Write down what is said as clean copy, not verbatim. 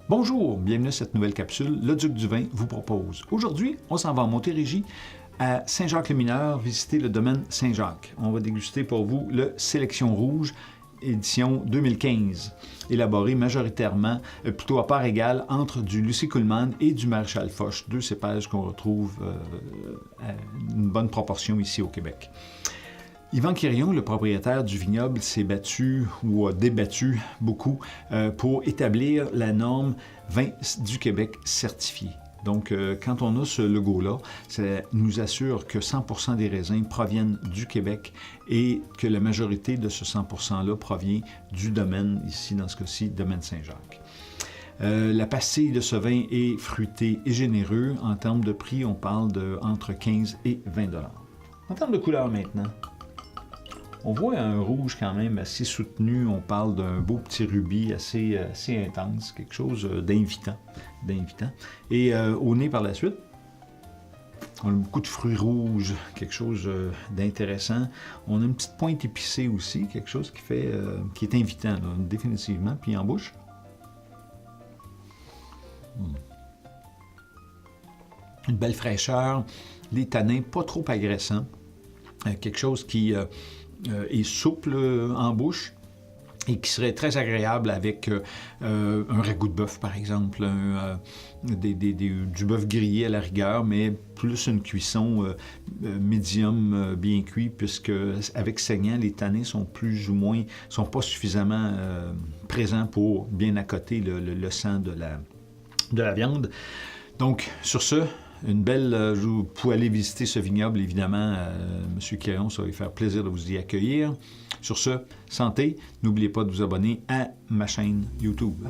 Bonjour, bienvenue à cette nouvelle capsule. Le Duc du Vin vous propose. Aujourd'hui, on s'en va en Montérégie, à Saint-Jacques-le-Mineur, visiter le domaine Saint-Jacques. On va déguster pour vous le Sélection Rouge, édition 2015, élaboré majoritairement, plutôt à part égale, entre du Lucie Kuhlmann et du Maréchal Foch, deux cépages qu'on retrouve à une bonne proportion ici au Québec. Yvan Quirion, le propriétaire du vignoble, s'est battu ou a débattu beaucoup pour établir la norme vin du Québec certifié. Donc, quand on a ce logo-là, ça nous assure que 100% des raisins proviennent du Québec et que la majorité de ce 100%-là provient du domaine, ici dans ce cas-ci, domaine Saint-Jacques. La pastille de ce vin est fruitée et généreux. En termes de prix, on parle de entre 15 et 20 $. En termes de couleur maintenant, on voit un rouge quand même assez soutenu, on parle d'un beau petit rubis assez intense, quelque chose d'invitant. Et au nez par la suite, on a beaucoup de fruits rouges, quelque chose d'intéressant. On a une petite pointe épicée aussi, quelque chose qui est invitant, là, définitivement. Puis en bouche, une belle fraîcheur, les tanins pas trop agressants, quelque chose qui est souple en bouche et qui serait très agréable avec un ragoût de bœuf, par exemple, du bœuf grillé à la rigueur, mais plus une cuisson médium bien cuit, puisque avec saignant, les tanins sont plus ou moins, sont pas suffisamment présents pour bien accoter le sang de la viande. Donc, sur ce, une belle... vous pouvez aller visiter ce vignoble, évidemment. M. Quirion, ça va lui faire plaisir de vous y accueillir. Sur ce, santé. N'oubliez pas de vous abonner à ma chaîne YouTube.